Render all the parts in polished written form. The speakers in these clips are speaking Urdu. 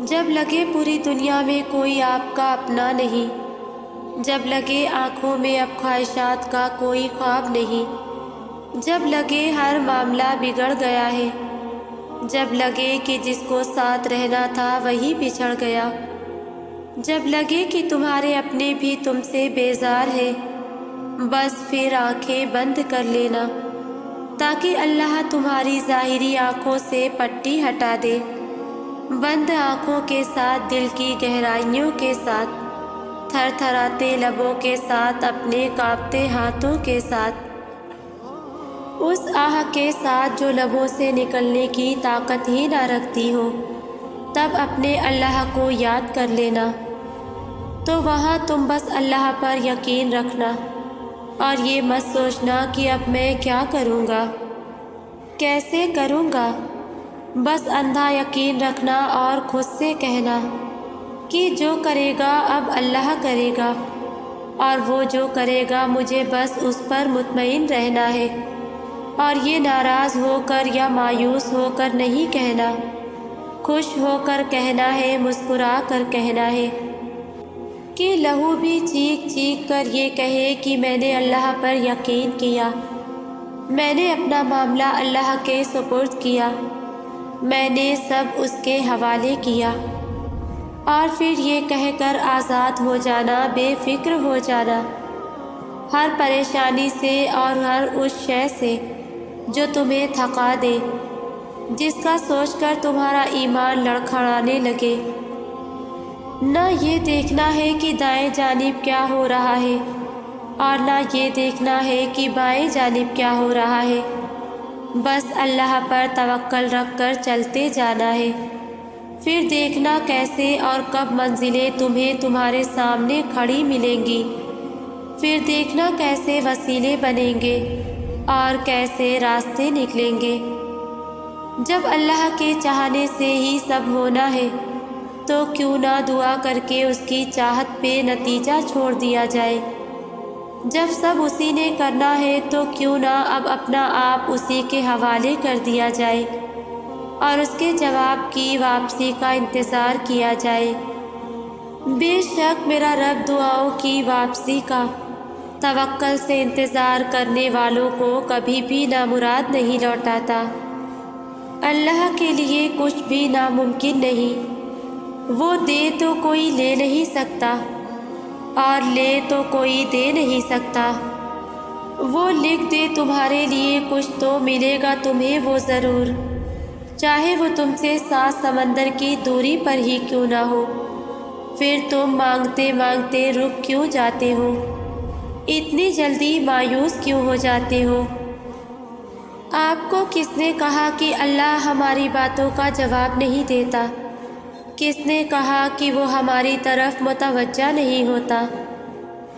جب لگے پوری دنیا میں کوئی آپ کا اپنا نہیں، جب لگے آنکھوں میں اب خواہشات کا کوئی خواب نہیں، جب لگے ہر معاملہ بگڑ گیا ہے، جب لگے کہ جس کو ساتھ رہنا تھا وہی بچھڑ گیا، جب لگے کہ تمہارے اپنے بھی تم سے بیزار ہے، بس پھر آنکھیں بند کر لینا تاکہ اللہ تمہاری ظاہری آنکھوں سے پٹی ہٹا دے۔ بند آنکھوں کے ساتھ، دل کی گہرائیوں کے ساتھ، تھر تھراتے لبوں کے ساتھ، اپنے کانپتے ہاتھوں کے ساتھ، اس آہ کے ساتھ جو لبوں سے نکلنے کی طاقت ہی نہ رکھتی ہو، تب اپنے اللہ کو یاد کر لینا۔ تو وہاں تم بس اللہ پر یقین رکھنا اور یہ مت سوچنا کہ اب میں کیا کروں گا، کیسے کروں گا۔ بس اندھا یقین رکھنا اور خود سے کہنا کہ جو کرے گا اب اللہ کرے گا، اور وہ جو کرے گا مجھے بس اس پر مطمئن رہنا ہے، اور یہ ناراض ہو کر یا مایوس ہو کر نہیں کہنا، خوش ہو کر کہنا ہے، مسکرا کر کہنا ہے کہ لہو بھی چیخ چیخ کر یہ کہے کہ میں نے اللہ پر یقین کیا، میں نے اپنا معاملہ اللہ کے سپرد کیا، میں نے سب اس کے حوالے کیا، اور پھر یہ کہہ کر آزاد ہو جانا، بے فکر ہو جانا ہر پریشانی سے اور ہر اس شے سے جو تمہیں تھکا دے، جس کا سوچ کر تمہارا ایمان لڑکھڑانے لگے۔ نہ یہ دیکھنا ہے کہ دائیں جانب کیا ہو رہا ہے، اور نہ یہ دیکھنا ہے کہ بائیں جانب کیا ہو رہا ہے، بس اللہ پر توکل رکھ کر چلتے جانا ہے۔ پھر دیکھنا کیسے اور کب منزلیں تمہیں تمہارے سامنے کھڑی ملیں گی، پھر دیکھنا کیسے وسیلے بنیں گے اور کیسے راستے نکلیں گے۔ جب اللہ کے چاہنے سے ہی سب ہونا ہے تو کیوں نہ دعا کر کے اس کی چاہت پہ نتیجہ چھوڑ دیا جائے۔ جب سب اسی نے کرنا ہے تو کیوں نہ اب اپنا آپ اسی کے حوالے کر دیا جائے اور اس کے جواب کی واپسی کا انتظار کیا جائے۔ بے شک میرا رب دعاؤں کی واپسی کا توکل سے انتظار کرنے والوں کو کبھی بھی نامراد نہیں لوٹاتا۔ اللہ کے لیے کچھ بھی ناممکن نہیں، وہ دے تو کوئی لے نہیں سکتا اور لے تو کوئی دے نہیں سکتا۔ وہ لکھ دے تمہارے لیے کچھ تو ملے گا تمہیں وہ ضرور، چاہے وہ تم سے 7 سمندر کی دوری پر ہی کیوں نہ ہو۔ پھر تم مانگتے مانگتے رک کیوں جاتے ہو، اتنی جلدی مایوس کیوں ہو جاتے ہو؟ آپ کو کس نے کہا کہ اللہ ہماری باتوں کا جواب نہیں دیتا؟ کس نے کہا کہ وہ ہماری طرف متوجہ نہیں ہوتا؟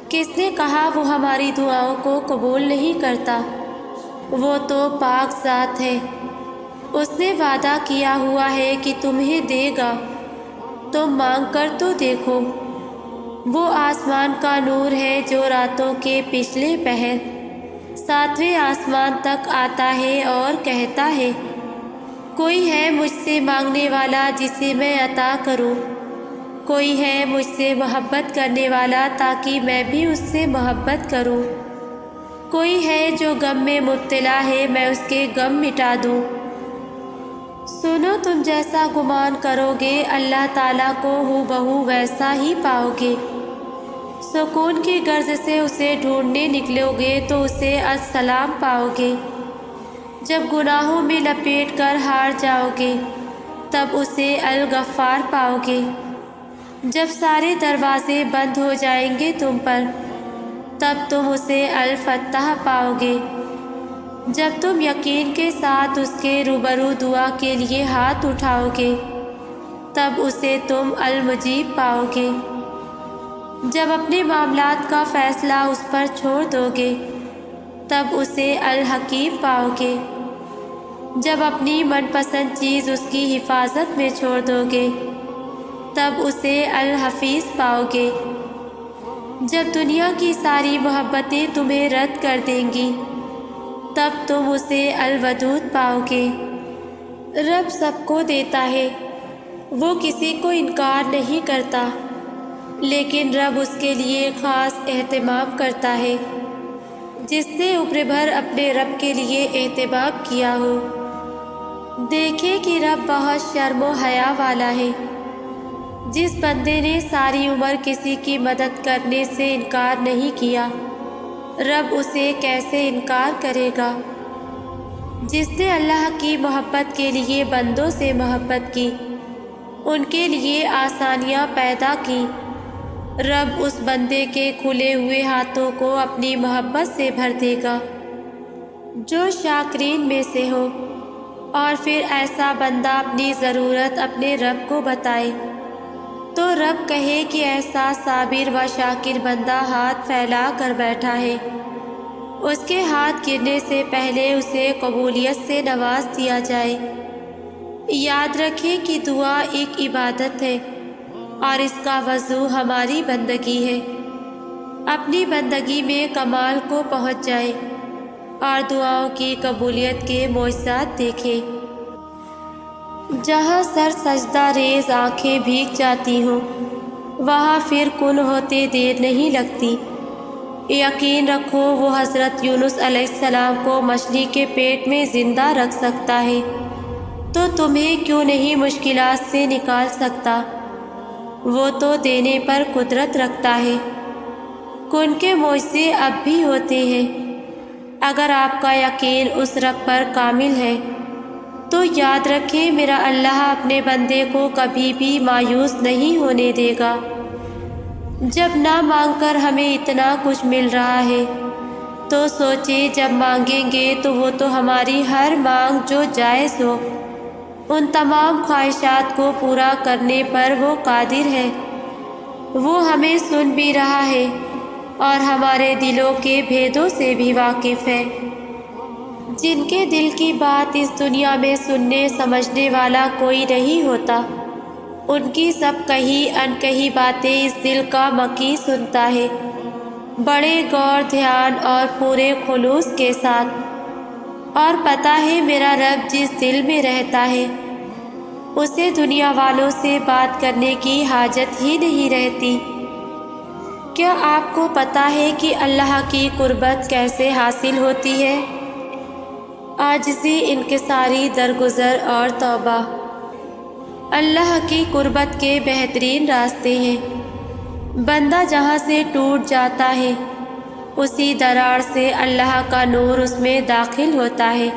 کس نے کہا وہ ہماری دعاؤں کو قبول نہیں کرتا؟ وہ تو پاک ذات ہے، اس نے وعدہ کیا ہوا ہے کہ تمہیں دے گا، تم مانگ کر تو دیکھو۔ وہ آسمان کا نور ہے جو راتوں کے پچھلے پہر 7ویں آسمان تک آتا ہے اور کہتا ہے، کوئی ہے مجھ سے مانگنے والا جسے میں عطا کروں، کوئی ہے مجھ سے محبت کرنے والا تاکہ میں بھی اس سے محبت کروں، کوئی ہے جو غم میں مبتلا ہے میں اس کے غم مٹا دوں۔ سنو، تم جیسا گمان کرو گے اللہ تعالیٰ کو ہو بہو ویسا ہی پاؤ گے۔ سکون کی غرض سے اسے ڈھونڈنے نکلو گے تو اسے السلام پاؤ گے۔ جب گناہوں میں لپیٹ کر ہار جاؤ گے تب اسے الغفار پاؤ گے۔ جب سارے دروازے بند ہو جائیں گے تم پر تب تم اسے الفتاح پاؤ گے۔ جب تم یقین کے ساتھ اس کے روبرو دعا کے لیے ہاتھ اٹھاؤ گے تب اسے تم المجیب پاؤ گے۔ جب اپنے معاملات کا فیصلہ اس پر چھوڑ دو گے تب اسے الحکیم پاؤ گے۔ جب اپنی من پسند چیز اس کی حفاظت میں چھوڑ دو گے تب اسے الحفیظ پاؤ گے۔ جب دنیا کی ساری محبتیں تمہیں رد کر دیں گی تب تم اسے الودود پاؤ گے۔ رب سب کو دیتا ہے وہ کسی کو انکار نہیں کرتا، لیکن رب اس کے لیے خاص اہتمام کرتا ہے جس نے عمر بھر اپنے رب کے لیے اہتمام کیا ہو۔ دیکھیں کہ رب بہت شرم و حیا والا ہے۔ جس بندے نے ساری عمر کسی کی مدد کرنے سے انکار نہیں کیا، رب اسے کیسے انکار کرے گا؟ جس نے اللہ کی محبت کے لیے بندوں سے محبت کی، ان کے لیے آسانیاں پیدا کی، رب اس بندے کے کھلے ہوئے ہاتھوں کو اپنی محبت سے بھر دے گا جو شاکرین میں سے ہو۔ اور پھر ایسا بندہ اپنی ضرورت اپنے رب کو بتائے تو رب کہے کہ ایسا صابر و شاکر بندہ ہاتھ پھیلا کر بیٹھا ہے، اس کے ہاتھ گرنے سے پہلے اسے قبولیت سے نواز دیا جائے۔ یاد رکھیں کہ دعا ایک عبادت ہے اور اس کا وضو ہماری بندگی ہے۔ اپنی بندگی میں کمال کو پہنچ جائے اور دعاؤں کی قبولیت کے معجزات دیکھیں۔ جہاں سر سجدہ ریز آنکھیں بھیگ جاتی ہوں، وہاں پھر کن ہوتے دیر نہیں لگتی۔ یقین رکھو وہ حضرت یونس علیہ السلام کو مچھلی کے پیٹ میں زندہ رکھ سکتا ہے تو تمہیں کیوں نہیں مشکلات سے نکال سکتا؟ وہ تو دینے پر قدرت رکھتا ہے۔ کن کے معجزے اب بھی ہوتے ہیں۔ اگر آپ کا یقین اس رب پر کامل ہے تو یاد رکھیں میرا اللہ اپنے بندے کو کبھی بھی مایوس نہیں ہونے دے گا۔ جب نہ مانگ کر ہمیں اتنا کچھ مل رہا ہے تو سوچیں جب مانگیں گے تو وہ تو ہماری ہر مانگ جو جائز ہو ان تمام خواہشات کو پورا کرنے پر وہ قادر ہے۔ وہ ہمیں سن بھی رہا ہے اور ہمارے دلوں کے بھیدوں سے بھی واقف ہے۔ جن کے دل کی بات اس دنیا میں سننے سمجھنے والا کوئی نہیں ہوتا، ان کی سب کہی انکہی باتیں اس دل کا مکی سنتا ہے، بڑے غور دھیان اور پورے خلوص کے ساتھ۔ اور پتہ ہے میرا رب جس دل میں رہتا ہے اسے دنیا والوں سے بات کرنے کی حاجت ہی نہیں رہتی۔ کیا آپ کو پتہ ہے کہ اللہ کی قربت کیسے حاصل ہوتی ہے؟ عاجزی، انکساری، درگزر اور توبہ اللہ کی قربت کے بہترین راستے ہیں۔ بندہ جہاں سے ٹوٹ جاتا ہے اسی دراڑ سے اللہ کا نور اس میں داخل ہوتا ہے۔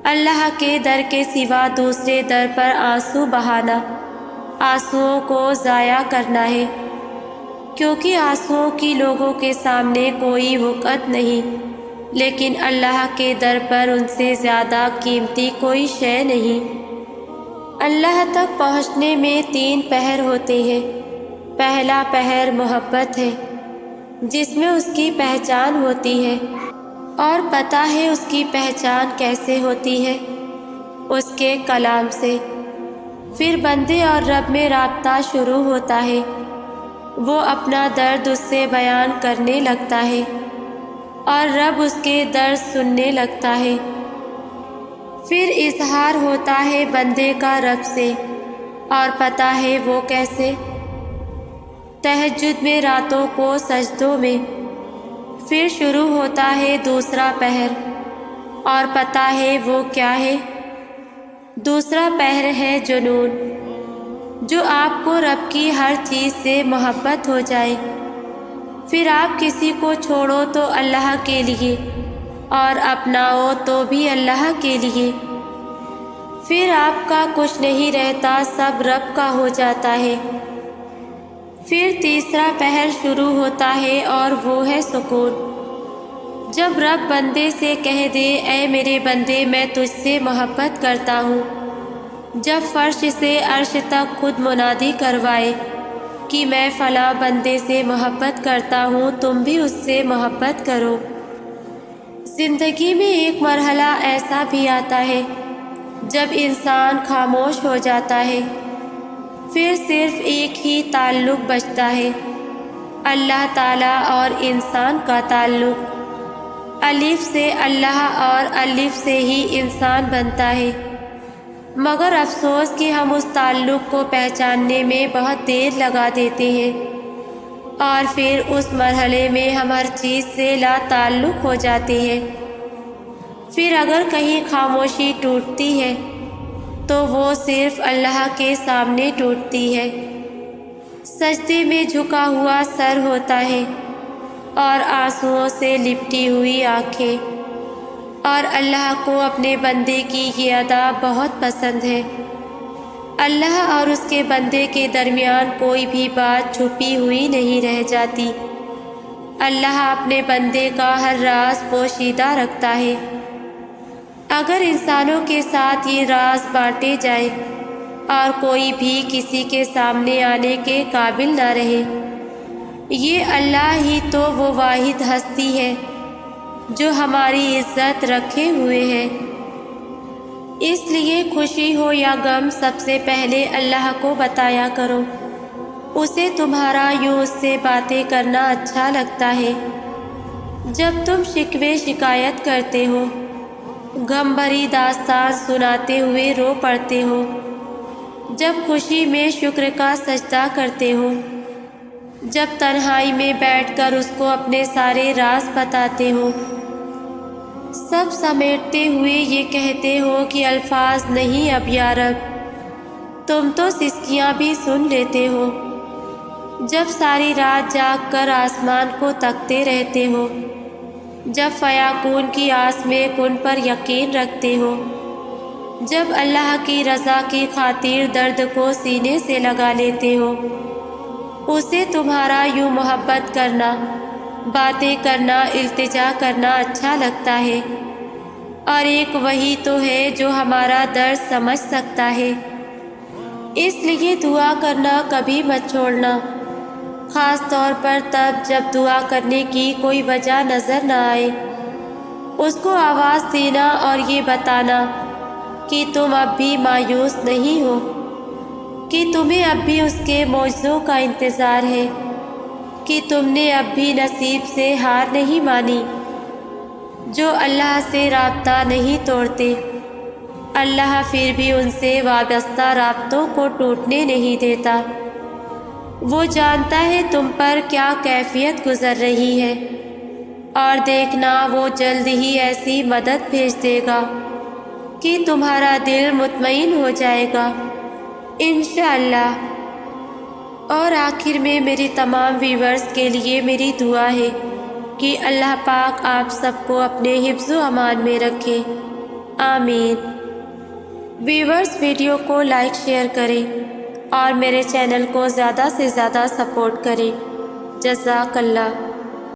اللہ کے در کے سوا دوسرے در پر آنسو بہانا آنسوؤں کو ضائع کرنا ہے، کیونکہ آنسوؤں کی لوگوں کے سامنے کوئی وقعت نہیں، لیکن اللہ کے در پر ان سے زیادہ قیمتی کوئی شے نہیں۔ اللہ تک پہنچنے میں 3 پہر ہوتے ہیں۔ پہلا پہر محبت ہے جس میں اس کی پہچان ہوتی ہے، اور پتہ ہے اس کی پہچان کیسے ہوتی ہے؟ اس کے کلام سے۔ پھر بندے اور رب میں رابطہ شروع ہوتا ہے، وہ اپنا درد اس سے بیان کرنے لگتا ہے اور رب اس کے درد سننے لگتا ہے۔ پھر اظہار ہوتا ہے بندے کا رب سے، اور پتہ ہے وہ کیسے؟ تہجد میں، راتوں کو سجدوں میں۔ پھر شروع ہوتا ہے دوسرا پہر، اور پتہ ہے وہ کیا ہے؟ دوسرا پہر ہے جنون، جو آپ کو رب کی ہر چیز سے محبت ہو جائے۔ پھر آپ کسی کو چھوڑو تو اللہ کے لیے، اور اپناؤ تو بھی اللہ کے لیے۔ پھر آپ کا کچھ نہیں رہتا، سب رب کا ہو جاتا ہے۔ پھر تیسرا پہر شروع ہوتا ہے اور وہ ہے سکون، جب رب بندے سے کہہ دے اے میرے بندے میں تجھ سے محبت کرتا ہوں، جب فرش سے عرش تک خود منادی کروائے کہ میں فلاں بندے سے محبت کرتا ہوں، تم بھی اس سے محبت کرو۔ زندگی میں ایک مرحلہ ایسا بھی آتا ہے جب انسان خاموش ہو جاتا ہے، پھر صرف ایک ہی تعلق بچتا ہے، اللہ تعالیٰ اور انسان کا تعلق۔ الف سے اللہ اور الف سے ہی انسان بنتا ہے۔ مگر افسوس کہ ہم اس تعلق کو پہچاننے میں بہت دیر لگا دیتے ہیں اور پھر اس مرحلے میں ہم ہر چیز سے لا تعلق ہو جاتے ہیں۔ پھر اگر کہیں خاموشی ٹوٹتی ہے تو وہ صرف اللہ کے سامنے ٹوٹتی ہے۔ سجدے میں جھکا ہوا سر ہوتا ہے اور آنسوؤں سے لپٹی ہوئی آنکھیں، اور اللہ کو اپنے بندے کی یہ ادا بہت پسند ہے۔ اللہ اور اس کے بندے کے درمیان کوئی بھی بات چھپی ہوئی نہیں رہ جاتی۔ اللہ اپنے بندے کا ہر راز پوشیدہ رکھتا ہے۔ اگر انسانوں کے ساتھ یہ راز بانٹے جائیں اور کوئی بھی کسی کے سامنے آنے کے قابل نہ رہے، یہ اللہ ہی تو وہ واحد ہستی ہے جو ہماری عزت رکھے ہوئے ہے۔ اس لیے خوشی ہو یا غم سب سے پہلے اللہ کو بتایا کرو۔ اسے تمہارا یوں اس سے باتیں کرنا اچھا لگتا ہے۔ جب تم شکوے شکایت کرتے ہو، غم بھری داستان سناتے ہوئے رو پڑتے ہو، جب خوشی میں شکر کا سجدہ کرتے ہو، جب تنہائی میں بیٹھ کر اس کو اپنے سارے راز بتاتے ہو، سب سمیٹتے ہوئے یہ کہتے ہو کہ الفاظ نہیں اب یا رب، تم تو سسکیاں بھی سن لیتے ہو، جب ساری رات جاگ کر آسمان کو تکتے رہتے ہو، جب فیاکون کی آس میں کن پر یقین رکھتے ہو، جب اللہ کی رضا کی خاطر درد کو سینے سے لگا لیتے ہو، اسے تمہارا یوں محبت کرنا، باتیں کرنا، التجا کرنا اچھا لگتا ہے۔ اور ایک وہی تو ہے جو ہمارا درد سمجھ سکتا ہے۔ اس لیے دعا کرنا کبھی مت چھوڑنا، خاص طور پر تب جب دعا کرنے کی کوئی وجہ نظر نہ آئے۔ اس کو آواز دینا اور یہ بتانا کہ تم اب بھی مایوس نہیں ہو، کہ تمہیں اب بھی اس کے معجزوں کا انتظار ہے، کہ تم نے اب بھی نصیب سے ہار نہیں مانی۔ جو اللہ سے رابطہ نہیں توڑتے، اللہ پھر بھی ان سے وابستہ رابطوں کو ٹوٹنے نہیں دیتا۔ وہ جانتا ہے تم پر کیا کیفیت گزر رہی ہے، اور دیکھنا وہ جلد ہی ایسی مدد بھیج دے گا کہ تمہارا دل مطمئن ہو جائے گا انشاءاللہ۔ اور آخر میں میری تمام ویورز کے لیے میری دعا ہے کہ اللہ پاک آپ سب کو اپنے حفظ و امان میں رکھے، آمین۔ ویورز ویڈیو کو لائک شیئر کریں اور میرے چینل کو زیادہ سے زیادہ سپورٹ کریں۔ جزاک اللہ۔